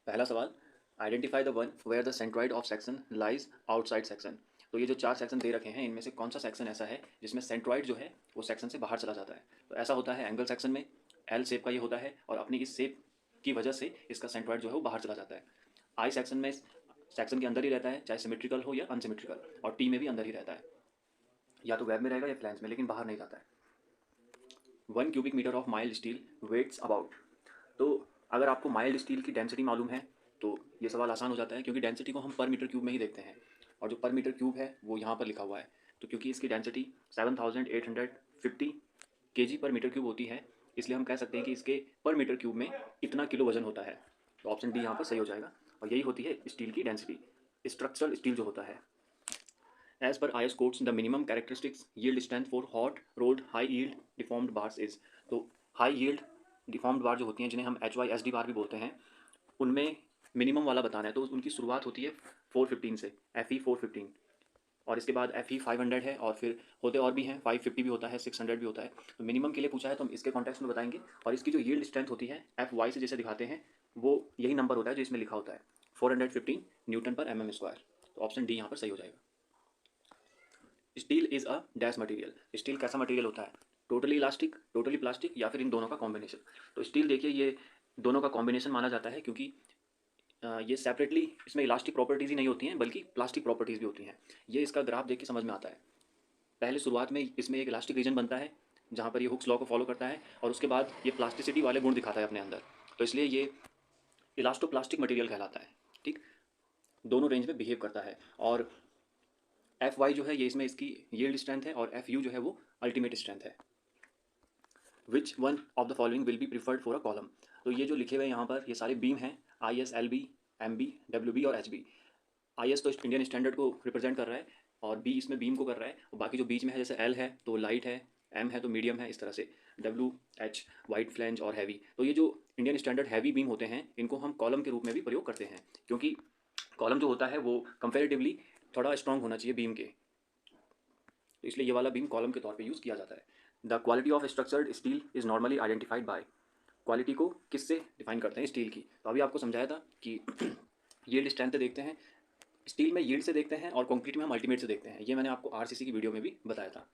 पहला सवाल, identify the one where the centroid of section lies outside section. तो ये जो चार सेक्शन दे रखे हैं इनमें से कौन सा सेक्शन ऐसा है जिसमें सेंट्रॉइड जो है वो सेक्शन से बाहर चला जाता है। तो ऐसा होता है एंगल सेक्शन में, एल शेप का ये होता है और अपनी इस शेप की वजह से इसका सेंट्रॉइड जो है वो बाहर चला जाता है। आई सेक्शन में सेक्शन के अंदर ही रहता है, चाहे सिमेट्रिकल हो या अनसिमेट्रिकल, और टी में भी अंदर ही रहता है, या तो वेब में रहेगा या फ्लैंज में, लेकिन बाहर नहीं जाता है। 1 cubic metre of mild steel weights about. तो अगर आपको माइल्ड स्टील की डेंसिटी मालूम है तो ये सवाल आसान हो जाता है, क्योंकि डेंसिटी को हम पर मीटर क्यूब में ही देखते हैं और जो पर मीटर क्यूब है वो यहाँ पर लिखा हुआ है। तो क्योंकि इसकी डेंसिटी 7850 केजी पर मीटर क्यूब होती है, इसलिए हम कह सकते हैं कि इसके पर मीटर क्यूब में इतना किलो वजन होता है। तो ऑप्शन डी यहाँ पर सही हो जाएगा, और यही होती है स्टील की डेंसिटी, स्ट्रक्चरल स्टील जो होता है। As per IS codes, the minimum characteristics yield strength for hot rolled high yield deformed bars is। तो हाई yield डिफॉर्म्ड बार जो होती हैं, जिन्हें हम HYSD बार भी बोलते हैं, उनमें मिनिमम वाला बताना है तो उनकी शुरुआत होती है 415 से, FE 415, और इसके बाद FE 500 है, और फिर होते और भी हैं, 550 भी होता है, 600 भी होता है। तो मिनिमम के लिए पूछा है तो हम इसके कॉन्टेक्स्ट में बताएंगे, और इसकी जो यील्ड स्ट्रेंथ होती है FY से जैसे दिखाते हैं वो यही नंबर होता है जो इसमें लिखा होता है, 415 न्यूटन पर mm²। तो ऑप्शन डी यहाँ पर सही हो जाएगा। Steel is a dash material. Steel कैसा मटेरियल होता है? टोटली इलास्टिक, टोटली प्लास्टिक, या फिर इन दोनों का कॉम्बिनेशन। तो स्टील देखिए ये दोनों का कॉम्बिनेशन माना जाता है, क्योंकि ये सेपरेटली इसमें इलास्टिक प्रॉपर्टीज़ ही नहीं होती हैं बल्कि प्लास्टिक प्रॉपर्टीज़ भी होती हैं। ये इसका ग्राफ देख के समझ में आता है। पहले शुरुआत में इसमें एक इलास्टिक रीजन बनता है जहाँ पर ये हुक्स लॉ को फॉलो करता है, और उसके बाद ये प्लास्टिसिटी वाले गुण दिखाता है अपने अंदर। तो इसलिए ये इलास्टोप्लास्टिक मटेरियल कहलाता है। ठीक, दोनों रेंज में बिहेव करता है। और FY जो है ये इसमें इसकी यील्ड स्ट्रेंथ है, और FU जो है वो अल्टीमेट स्ट्रेंथ है। Which one of the following will be preferred for a column. तो ये जो लिखे हुए यहाँ पर ये सारे बीम हैं, IS, LB, MB, WB और HB। IS तो इंडियन स्टैंडर्ड को रिप्रेजेंट कर रहा है, और B इसमें बीम को कर रहा है, और बाकी जो बीच में है जैसे L है तो लाइट है, M है तो मीडियम है, इस तरह से WH वाइट फ्लैंज और हैवी। तो ये जो इंडियन स्टैंडर्ड हैवी बीम होते हैं इनको हम कॉलम के रूप में भी प्रयोग करते हैं, क्योंकि कॉलम जो होता है वो कंपेरेटिवली थोड़ा स्ट्रॉन्ग होना चाहिए बीम के, तो इसलिए ये वाला बीम कॉलम के तौर पे यूज़ किया जाता है। The quality of structured steel is normally identified by. Quality को किससे डिफाइन करते हैं स्टील की? तो अभी आपको समझाया था कि यील्ड स्ट्रेंथ से देखते हैं, स्टील में यील्ड से देखते हैं, और कंक्रीट में हम अल्टीमेट से देखते हैं। ये मैंने आपको RCC की वीडियो में भी बताया था।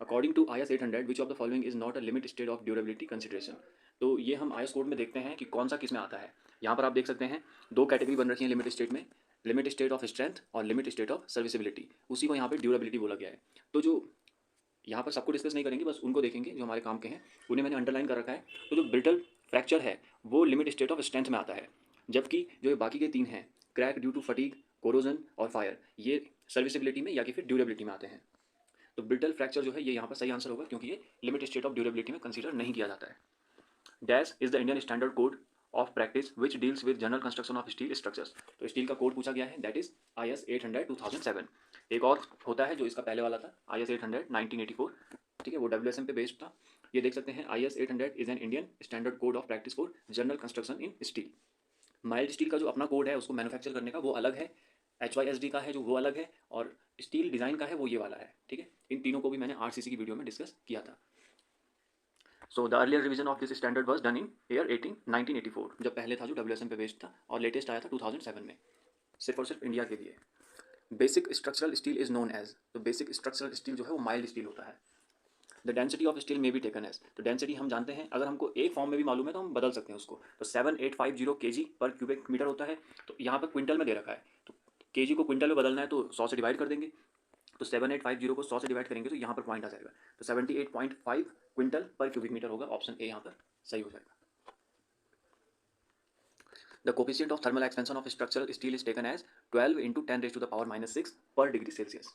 According to IS 800 which of the following is not a limit state of durability consideration. तो ये हम IS कोड में देखते हैं कि कौन सा किस में आता है। यहाँ पर आप देख सकते हैं दो कैटेगरी बन रखी है लिमिट स्टेट में, लिमिट स्टेट ऑफ स्ट्रेंथ और लिमिट स्टेट ऑफ सर्विसिबिलिटी। उसी को यहाँ पे ड्यूरेबिलिटी बोला गया है। तो जो यहाँ पर सबको डिस्कस नहीं करेंगे, बस उनको देखेंगे जो हमारे काम के हैं, उन्हें मैंने अंडरलाइन कर रखा है। तो जो ब्रिटल फ्रैक्चर है वो लिमिट स्टेट ऑफ स्ट्रेंथ में आता है, जबकि जो ये बाकी के तीन हैं, crack due to fatigue, corrosion और फायर, ये सर्विसिबिलिटी में या कि फिर ड्यूरेबिलिटी में आते हैं। तो ब्रिटल फ्रैक्चर जो है ये यहाँ पर सही आंसर होगा, क्योंकि ये लिमिट स्टेट ऑफ ड्यूरेबिलिटी में कंसीडर नहीं किया जाता है। Dash is the Indian standard code of practice which deals with general construction of steel structures. तो स्टील का कोड पूछा गया है, दैट इज IS 800 2007। एक और होता है जो इसका पहले वाला था, IS 800 1984। ठीक है, वो WSM पे बेस्ड था। ये देख सकते हैं, IS 800 is an Indian standard code of practice for general construction in steel. Mild steel का जो अपना कोड है उसको मैन्युफैक्चर करने का वो अलग है, HYSD का है जो वो अलग है, और स्टील डिज़ाइन का है वो ये वाला है। ठीक है, इन तीनों को भी मैंने RCC की वीडियो में डिस्कस किया था। So the earlier revision of this standard was done in year 1984, जब पहले था जो WSM पे बेस्ड था, और लेटेस्ट आया था 2007 में, सिर्फ और सिर्फ इंडिया के लिए। Basic structural steel is known as. तो बेसिक स्ट्रक्चरल स्टील जो है वो माइल्ड स्टील होता है। द डेंसिटी ऑफ स्टील में भी टेकन एज। तो डेंसिटी हम जानते हैं, अगर हमको एक फॉर्म में भी मालूम है तो हम बदल सकते हैं उसको। तो 7850 kg पर क्यूबिक मीटर होता है। तो यहाँ पर क्विंटल में दे रखा है, तो केजी को क्विंटल में बदलना है तो 100 से डिवाइड कर देंगे। तो 7850 को 100 से डिवाइड करेंगे तो यहाँ पर पॉइंट आ जाएगा। तो 78.5 क्विंटल पर क्यूबिक मीटर होगा। ऑप्शन ए यहाँ पर सही हो जाएगा। The coefficient of thermal expansion of structural steel is taken as 12 into 10⁻⁻⁶ per degree Celsius.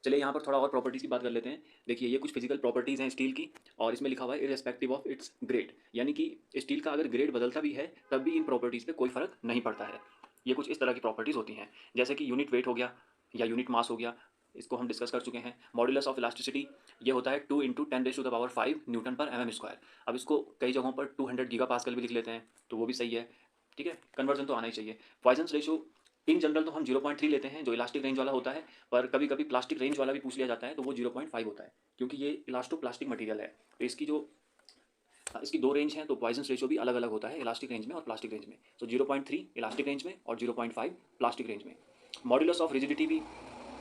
चलिए यहाँ पर थोड़ा और प्रॉपर्टीज़ की बात कर लेते हैं। देखिए ये कुछ फिजिकल प्रॉपर्टीज़ हैं स्टील की, और इसमें लिखा हुआ है इरेस्पेक्टिव ऑफ इट्स ग्रेड, यानी कि स्टील का अगर ग्रेड बदलता भी है तब भी इन प्रॉपर्टीज़ पे कोई फ़र्क नहीं पड़ता है। ये कुछ इस तरह की प्रॉपर्टीज़ होती हैं, जैसे कि यूनिट वेट हो गया या यूनिट मास हो गया, इसको हम डिस्कस कर चुके हैं। मॉड्यूलस ऑफ इलास्टिसिटी, ये होता है 2 इंटू 10⁻⁵ न्यूटन पर mm²। अब इसको कई जगहों पर 200 गीगा पास्कल भी लिख लेते हैं, तो वो भी सही है। ठीक है, कन्वर्जन तो आना ही चाहिए। पॉइजन्स रेशियो, इन जनरल तो हम 0.3 लेते हैं जो इलास्टिक रेंज वाला होता है, पर कभी कभी प्लास्टिक रेंज वाला भी पूछ लिया जाता है तो वो 0.5 होता है, क्योंकि ये इलास्टो प्लास्टिक मटीरियल है। तो इसकी जो इसकी दो रेंज हैं, तो पॉइजन रेशियो भी अलग अलग होता है इलास्टिक रेंज में और प्लास्टिक रेंज में। सो 0.3 इलास्टिक रेंज में और 0.5 प्लास्टिक रेंज में। मॉड्यूलस ऑफ रिजिडिटी भी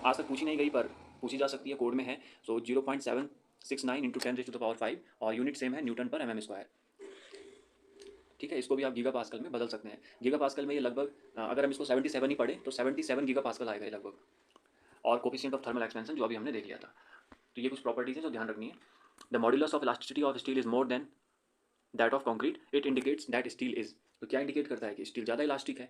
आज तक पूछी नहीं गई पर पूछी जा सकती है, कोड में है। सो 0.769 इंटू 10⁵ और यूनिट सेम है न्यूटन पर एम एम स्क्वायर। ठीक है, इसको भी आप गीगा पास्कल में बदल सकते हैं। गीगा पास्कल में ये लगभग अगर हम इसको 77 ही पढ़े तो 77 गीगा पास्कल आएगा ये लगभग। और कोफिशिएंट ऑफ थर्मल एक्सपेंशन जो अभी हमने देख लिया था। तो ये कुछ प्रॉपर्टीज हैं जो ध्यान रखनी है। The modulus of elasticity of steel is more than that of concrete, it indicates that steel is. तो क्या इंडिकेट करता है कि स्टील ज़्यादा इलास्टिक है।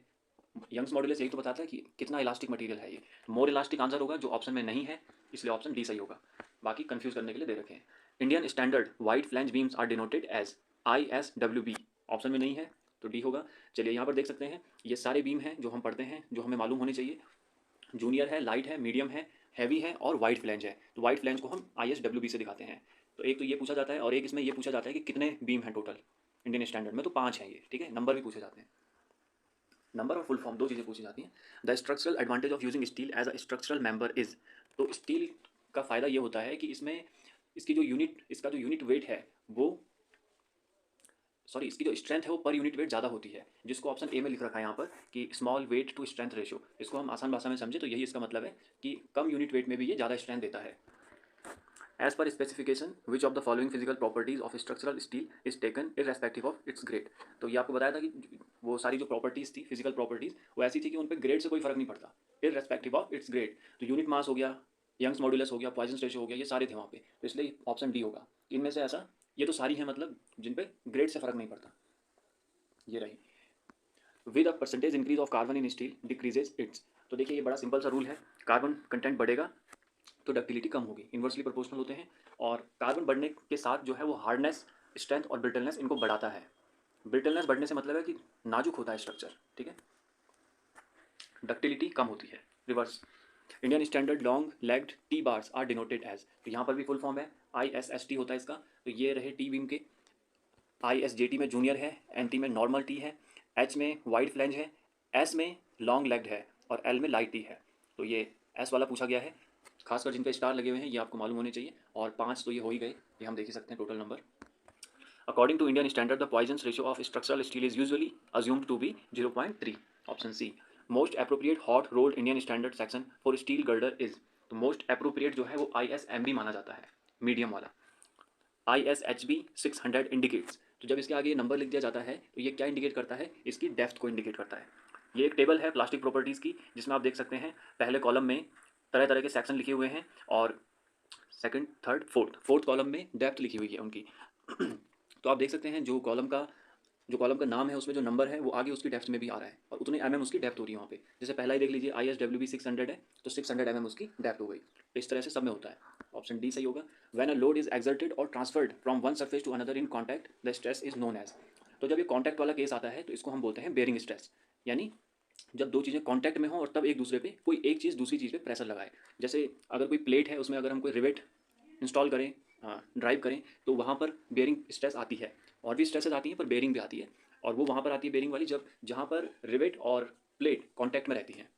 यंग्स मॉड्यूलस यही तो बताता है कि कितना इलास्टिक मटेरियल है ये। मोर इलास्टिक आंसर होगा जो ऑप्शन में नहीं है, इसलिए ऑप्शन डी सही होगा। बाकी कंफ्यूज करने के लिए दे रखे हैं। Indian standard wide flange beams are denoted as ISWB, option में नहीं है तो डी होगा। चलिए यहाँ पर देख सकते हैं ये सारे बीम हैं जो हम पढ़ते हैं, जो हमें मालूम होने चाहिए। जूनियर है, लाइट है, मीडियम है, हैवी है और वाइड फ्लैंज है। तो वाइड फ्लैंज को हम ISWB से दिखाते हैं। तो एक तो ये पूछा जाता है और एक इसमें ये पूछा जाता है कि कितने बीम हैं टोटल इंडियन स्टैंडर्ड में। तो 5 हैं ये, ठीक है। नंबर भी पूछे जाते हैं, नंबर और फुल फॉर्म दो चीज़ें पूछी जाती हैं। The structural advantage of using steel as a structural member is. तो स्टील का फ़ायदा ये होता है कि इसमें इसकी जो यूनिट, इसका जो यूनिट वेट है वो, सॉरी, इसकी जो स्ट्रेंथ है वो पर यूनिट वेट ज़्यादा होती है, जिसको ऑप्शन ए में लिख रखा है यहाँ पर कि small weight to strength ratio. इसको हम आसान भाषा में समझे तो यही इसका मतलब है कि कम यूनिट वेट में भी ये ज़्यादा स्ट्रेंथ देता है। As per specification which of the following physical properties of structural steel is taken irrespective of its grade. तो ये आपको बताया था कि वो सारी जो प्रॉपर्टीज़ थी, फिजिकल प्रॉपर्टीज़, वो ऐसी थी कि उन पर ग्रेड से कोई फर्क नहीं पड़ता, इररेस्पेक्टिव ऑफ इट्स ग्रेड। तो यूनिट मास हो गया, यंग्स मॉड्यूलस हो गया, पॉइजन रेशियो हो गया, ये सारे थे वहाँ पे। तो इसलिए ऑप्शन डी होगा। इनमें से ऐसा, ये तो सारी हैं मतलब जिन पे ग्रेड से फर्क नहीं पड़ता। ये रही। With a percentage increase of carbon in steel decreases it's. तो देखिए ये बड़ा सिंपल सा रूल है, कार्बन कंटेंट बढ़ेगा तो डक्टिलिटी कम होगी, इन्वर्सली प्रोपोर्शनल होते हैं। और कार्बन बढ़ने के साथ जो है वो हार्डनेस, स्ट्रेंथ और ब्रिटलनेस इनको बढ़ाता है। ब्रिटलनेस बढ़ने से मतलब है कि नाजुक होता है स्ट्रक्चर, ठीक है। डक्टिलिटी कम होती है, reverse. Indian standard long legged T bars are denoted as. तो यहाँ पर भी फुल फॉर्म है, ISST होता है इसका। तो ये रहे टी बीम के। ISJT में जूनियर है, NT में नॉर्मल टी है, H में वाइड फ्लैंज है, S में लॉन्ग लेग्ड है और L में लाइट टी है। तो ये S वाला पूछा गया है, खासकर जिन पे स्टार लगे हुए हैं ये आपको मालूम होने चाहिए। और 5 तो ये हो ही गए, ये हम देख ही सकते हैं total number. According to Indian standard the Poisson ratio of structural steel is usually assumed to be 0.3, option C. Most appropriate hot rolled Indian standard section for steel girder is. तो मोस्ट अप्रोप्रिएट जो है वो ISMB माना जाता है, medium वाला। ISHB 600 indicates. तो जब इसके आगे ये नंबर लिख दिया जाता है तो ये क्या इंडिकेट करता है, इसकी डेप्थ को इंडिकेट करता है। ये एक टेबल है प्लास्टिक प्रॉपर्टीज़ की, जिसमें आप देख सकते हैं पहले कॉलम में तरह तरह के सेक्शन लिखे हुए हैं और सेकंड, थर्ड, फोर्थ कॉलम में डेप्थ लिखी हुई है उनकी। तो आप देख सकते हैं जो कॉलम का नाम है उसमें जो नंबर है वो आगे उसकी डेप्थ में भी आ रहा है और उतने उसकी डेप्थ हो रही है वहाँ पे। जैसे पहला ही देख लीजिए ISWB 600 है तो 600 उसकी डेप्थ हो गई। इस तरह से सब में होता है, ऑप्शन डी सही होगा। When a load is exerted और transferred from one surface to another in contact the stress is known as. तो जब ये कॉन्टैक्ट वाला केस आता है तो इसको हम बोलते हैं बेरिंग स्ट्रेस, यानी जब दो चीज़ें कॉन्टैक्ट में हों और तब एक दूसरे पे कोई एक चीज़ दूसरी चीज़ पे प्रेशर लगाए। जैसे अगर कोई प्लेट है उसमें अगर हम कोई रिवेट इंस्टॉल करें, ड्राइव करें, तो वहाँ पर बेरिंग स्ट्रेस आती है। और भी स्ट्रेसेस आती हैं पर बेरिंग भी आती है, और वो वहाँ पर आती है बेरिंग वाली जब जहाँ पर रिवेट और प्लेट कॉन्टैक्ट में रहती हैं।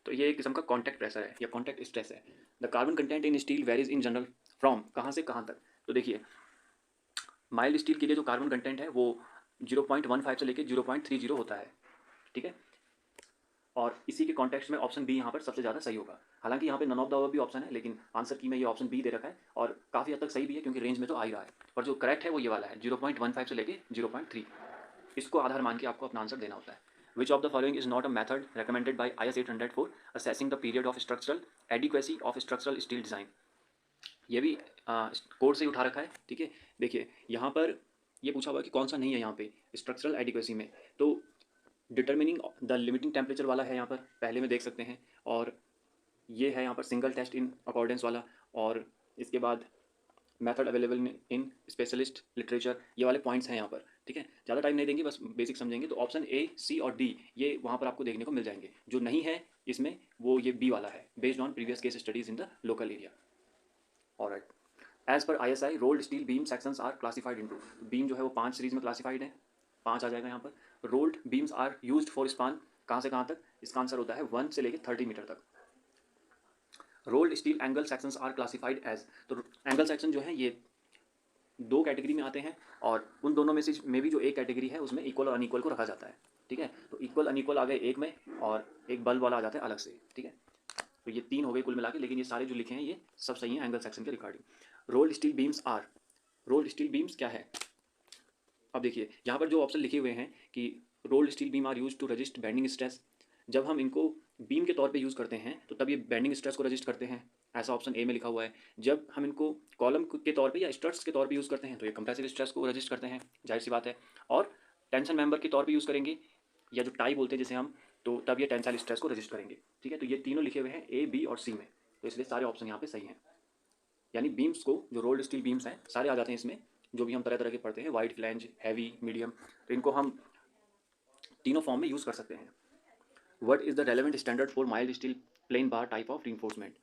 तो ये एक किस्म का कॉन्टैक्ट प्रेशर है या कॉन्टैक्ट स्ट्रेस है। The carbon content in steel varies in general from, कहाँ से कहाँ तक। तो देखिए माइल्ड स्टील के लिए जो कार्बन कंटेंट है वो 0.15 से लेकर 0.30 होता है, ठीक है। और इसी के कॉन्टेक्स्ट में ऑप्शन बी यहाँ पर सबसे ज़्यादा सही होगा। हालांकि यहाँ पे नन ऑफ द अबव भी ऑप्शन है, लेकिन आंसर की में ये ऑप्शन बी दे रखा है और काफ़ी हद तक सही भी है क्योंकि रेंज में तो आ ही रहा है। पर जो करेक्ट है वो ये वाला है, 0.15 से लेके 0.3। इसको आधार मान के आपको अपना आंसर देना होता है। विच of the following is not a method recommended by IS 800 for assessing the period of structural adequacy of structural steel design. ये भी कोड से ही उठा रखा है, ठीक है। देखिए यहाँ पर ये पूछा हुआ है कि कौन सा नहीं है यहाँ पे स्ट्रक्चरल एडिक्वेसी में। तो डिटर्मिनिंग द लिमिटिंग टेम्परेचर वाला है यहाँ पर पहले में देख सकते हैं, और ये है यहाँ पर सिंगल टेस्ट इन अकॉर्डेंस वाला, और इसके बाद method available in specialist literature, ये वाले पॉइंट्स हैं यहाँ पर, ठीक है। ज़्यादा टाइम नहीं देंगे, बस बेसिक समझेंगे। तो ऑप्शन ए, सी और डी ये वहाँ पर आपको देखने को मिल जाएंगे। जो नहीं है इसमें वो ये बी वाला है, based on previous case studies in the local area. Alright, as per ISI rolled steel beam sections are classified into. Beam जो है वो 5 सीरीज में क्लासिफाइड है, 5 आ जाएगा यहाँ पर। Rolled beams are used for span, कहाँ से कहाँ तक, इसका आंसर होता है 1 से लेकर 30 मीटर तक। Rolled steel angle sections are classified as, तो एंगल सेक्शन जो है ये दो कैटेगरी में आते हैं और उन दोनों में भी जो एक कैटेगरी है उसमें इक्वल और अनइक्वल को रखा जाता है, ठीक है। तो इक्वल अनइक्वल आ गए एक में और एक बल्ब वाला आ जाता है अलग से, ठीक है। तो ये तीन हो गए कुल मिला के, लेकिन ये सारे जो लिखे हैं ये सब सही हैं एंगल सेक्शन के regarding. Rolled steel beams are, rolled steel beams क्या है? अब देखिए यहाँ पर जो ऑप्शन लिखे हुए हैं कि rolled steel beam are use to resist bending stress, जब हम इनको बीम के तौर पे यूज़ करते हैं तो तब ये बेंडिंग स्ट्रेस को रजिस्ट करते हैं, ऐसा ऑप्शन ए में लिखा हुआ है। जब हम इनको कॉलम के तौर पे या स्ट्रट्स के तौर पे यूज़ करते हैं तो ये कंप्रेसिव स्ट्रेस को रजिस्ट करते हैं, जाहिर सी बात है। और टेंशन मेंबर के तौर पे यूज़ करेंगे या जो टाई बोलते हैं जिसे हम, तो तब ये टेंसाइल स्ट्रेस को रजिस्ट करेंगे, ठीक है। तो ये तीनों लिखे हुए हैं ए, बी और सी में, तो इसलिए सारे ऑप्शन यहाँ पे सही हैं। यानी बीम्स को, जो रोल्ड स्टील बीम्स हैं सारे आ जाते हैं इसमें, जो भी हम तरह तरह के पढ़ते हैं, वाइड फ्लैंज, हैवी, मीडियम, तो इनको हम तीनों फॉर्म में यूज़ कर सकते हैं। What is the relevant standard for mild steel plane bar type of reinforcement?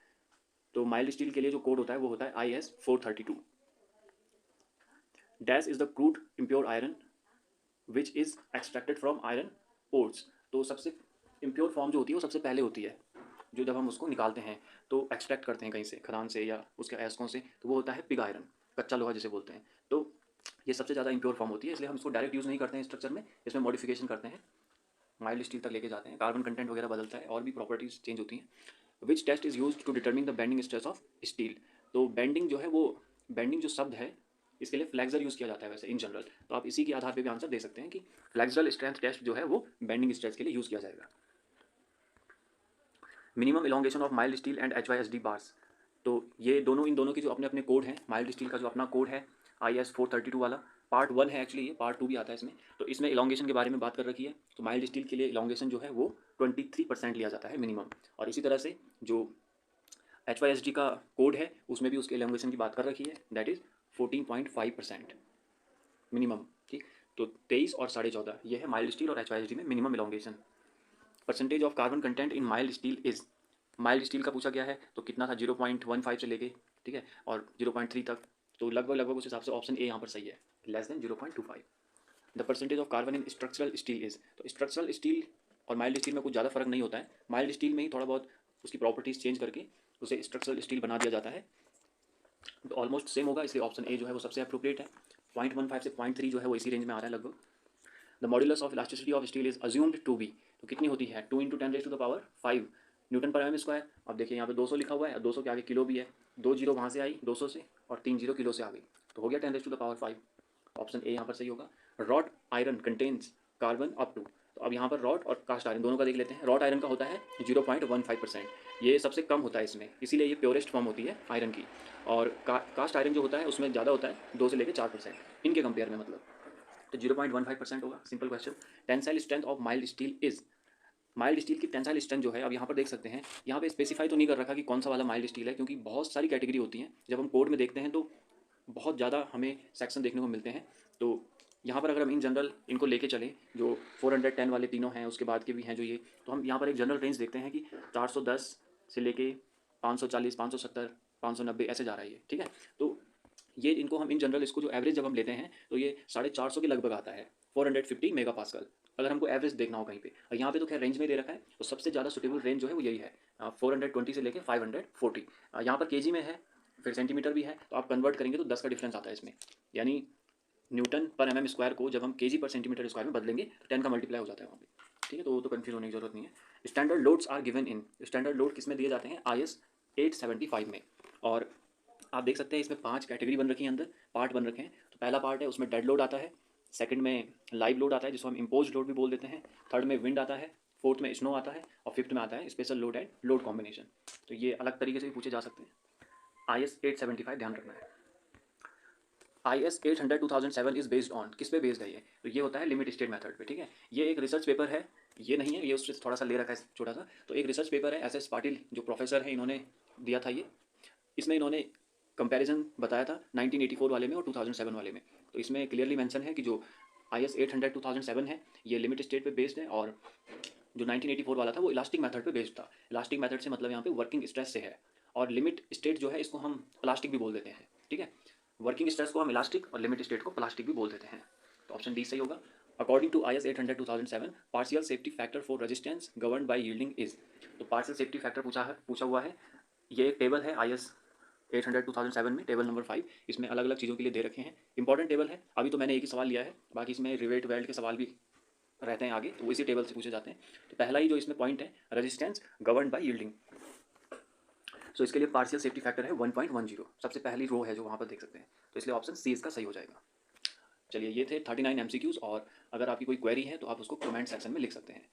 तो माइल्ड स्टील के लिए जो कोड होता है वो होता है IS 432। Dash is the crude impure iron which is extracted from iron ores. तो सबसे इम्प्योर फॉर्म जो होती है वो सबसे पहले होती है, जो जब हम उसको निकालते हैं तो एक्सट्रैक्ट करते हैं कहीं से, खदान से या उसके एस्कों से, तो वो होता है पिग आयरन, कच्चा लोहा जिसे बोलते हैं। तो ये सबसे ज़्यादा इम्प्योर फॉर्म होती है, इसलिए हम इसको डायरेक्ट यूज़ नहीं करते हैं स्ट्रक्चर में, इसमें मॉडिफिकेशन करते हैं, माइल्ड स्टील तक लेके जाते हैं, कार्बन कंटेंट वगैरह बदलता है और भी प्रॉपर्टीज चेंज होती हैं। Which test is use to determine the bending stress of steel? तो बेंडिंग जो है वो, बेंडिंग जो शब्द है इसके लिए फ्लेक्सर यूज़ किया जाता है वैसे इन जनरल, तो आप इसी के आधार पे भी आंसर दे सकते हैं कि फ्लेक्सरल स्ट्रेंथ टेस्ट जो है वो बेंडिंग स्ट्रेस के लिए यूज़ किया जाएगा। Minimum elongation of mild steel and HYSD bars, तो ये दोनों, इन दोनों के जो अपने अपने कोड हैं, माइल्ड स्टील का जो अपना कोड है IS 432 वाला, पार्ट 1 है एक्चुअली, ये पार्ट 2 भी आता है इसमें, तो इसमें इलोंगेशन के बारे में बात कर रखी है। तो माइल्ड स्टील के लिए इलोंगेशन जो है वो 23% लिया जाता है मिनिमम, और इसी तरह से जो HYSD का कोड है उसमें भी उसके इलोंगेशन की बात कर रखी है, दैट इज़ 14.5% मिनिमम, ठीक। तो 23 और 14.5 ये है माइल्ड स्टील और HYSD में minimum elongation. Percentage of carbon content in mild steel is, mild steel का पूछा गया है तो कितना था, 0.15 से लेके, ठीक है, और 0.3 तक, तो लगभग लगभग उस हिसाब से ऑप्शन ए यहाँ पर सही है, less than 0.25। The percentage of carbon in structural steel is, तो स्ट्रक्चरल स्टील और माइल्ड स्टील में कुछ ज़्यादा फर्क नहीं होता है, माइल्ड स्टील में ही थोड़ा बहुत उसकी प्रॉपर्टीज़ चेंज करके उसे स्ट्रक्चरल स्टील बना दिया जाता है, तो ऑलमोस्ट सेम होगा, इसलिए ऑप्शन ए जो है वो सबसे अप्रोप्रिएट है। 0.15 से 0.3 जो है वो इसी रेंज में आ रहा है लगभग। The modulus of elasticity of steel is assumed to be, तो कितनी होती है, 2 × 10⁵ न्यूटन पर mm स्क्वायर। अब देखिए यहाँ पे 200 लिखा हुआ है और 200 के आगे किलो भी है, 2 जीरो वहाँ से आई 200 से और 3 जीरो किलो से आ गई, तो हो गया 10⁵। ऑप्शन ए यहाँ पर सही होगा। Wrought iron contains carbon up to, तो अब यहाँ पर रॉड और कास्ट आयरन दोनों का देख लेते हैं। रॉड आयरन का होता है 0.15%, ये सबसे कम होता है इसमें, इसीलिए ये प्योरेस्ट फॉर्म होती है आयरन की। और कास्ट आयरन जो होता है उसमें ज़्यादा होता है, 2 से लेकर 4% इनके कंपेयर में, मतलब तो 0.15% होगा। Simple question. Tensile strength of mild steel is, mild steel की टेंसाइल स्ट्रेंथ जो है, अब यहाँ पर देख सकते हैं, यहाँ पे स्पेसिफाई तो नहीं कर रखा कि कौन सा वाला माइल्ड स्टील है, क्योंकि बहुत सारी कैटेगरी होती हैं, जब हम कोड में देखते हैं तो बहुत ज़्यादा हमें सेक्शन देखने को मिलते हैं। तो यहाँ पर अगर हम इन जनरल इनको लेके चलें, जो 410 वाले तीनों हैं, उसके बाद के भी हैं जो ये, तो हम यहाँ पर एक जनरल रेंज देखते हैं कि 410 से लेके 540, 570, 590 ऐसे जा रहा है ये, ठीक है। तो ये इनको हम इन जनरल, इसको जो एवरेज जब हम लेते हैं तो ये 450 के लगभग आता है, 450 मेगा पास्कल, अगर हमको एवरेज देखना हो कहीं पे। और यहाँ पे तो खैर रेंज में दे रखा है, तो सबसे ज़्यादा सुटेबल रेंज जो है वो यही है, 420 से लेके 540। यहाँ पर केजी में है, फिर सेंटीमीटर भी है, तो आप कन्वर्ट करेंगे तो 10 का डिफरेंस आता है इसमें, यानी न्यूटन पर mm स्क्वायर को जब हम केजी पर सेंटीमीटर स्क्वायर में बदलेंगे तो 10 का मल्टीप्लाई हो जाता है वहाँ पे, ठीक है। तो वो तो कन्फ्यूज होने की जरूरत नहीं है। Standard loads are given in, standard load किस में दिए जाते हैं, IS 875 में। और आप देख सकते हैं इसमें 5 कैटेगरी बन रखी हैं, अंदर पार्ट बन रखे हैं। तो पहला पार्ट है उसमें डेड लोड आता है, सेकंड में लाइव लोड आता है जिसको हम इम्पोज लोड भी बोल देते हैं, थर्ड में विंड आता है, फोर्थ में स्नो आता है, और फिफ्थ में आता है special load and load combination. तो ये अलग तरीके से भी पूछे जा सकते हैं। IS 875 ध्यान रखना है। IS 800 2007 इज बेस्ड ऑन, किस पे बेस्ड है ये, तो ये होता है लिमिट स्टेट मेथड पे, ठीक है। ये एक रिसर्च पेपर है, ये नहीं है, ये उससे थोड़ा सा ले रखा है छोटा सा, तो एक रिसर्च पेपर है, SS पाटिल जो प्रोफेसर है इन्होंने दिया था ये। इसमें इन्होंने कंपैरिजन बताया था 1984 वाले में और 2007 वाले में। तो इसमें क्लियरली मेंशन है कि जो IS 800 2007 है ये लिमिट स्टेट पे बेस्ड है, और जो 1984 वाला था वो इलास्टिक मेथड पे बेस्ड था। इलास्टिक मेथड से मतलब यहाँ पे वर्किंग स्ट्रेस से है, और लिमिट स्टेट जो है इसको हम प्लास्टिक भी बोल देते हैं, ठीक है। वर्किंग स्ट्रेस को हम इलास्टिक और लिमिट स्टेट को प्लास्टिक भी बोल देते हैं, तो ऑप्शन डी सही होगा। According to IS 800 2007 partial safety factor for resistance govern by yielding is, तो पार्शियल सेफ्टी फैक्टर पूछा हुआ है, ये एक टेबल है IS 800 2007 में टेबल नंबर 5 इसमें अलग अलग चीज़ों के लिए दे रखे हैं। इंपॉर्टेंट टेबल है। अभी तो मैंने एक ही सवाल लिया है, बाकी इसमें रिवेट वेल्ड के सवाल भी रहते हैं आगे, तो वो इसी टेबल से पूछे जाते हैं। तो पहला ही जो इसमें पॉइंट है, रेजिस्टेंस गवर्नड बाय यील्डिंग। सो इसके लिए पार्शियल सेफ्टी फैक्टर है 1.10, सबसे पहली रो है जो वहाँ पर देख सकते हैं, तो इसलिए ऑप्शन सी इसका सही हो जाएगा। चलिए ये थे 39 MCQs, और अगर आपकी कोई क्वेरी है तो आप उसको कमेंट सेक्शन में लिख सकते हैं।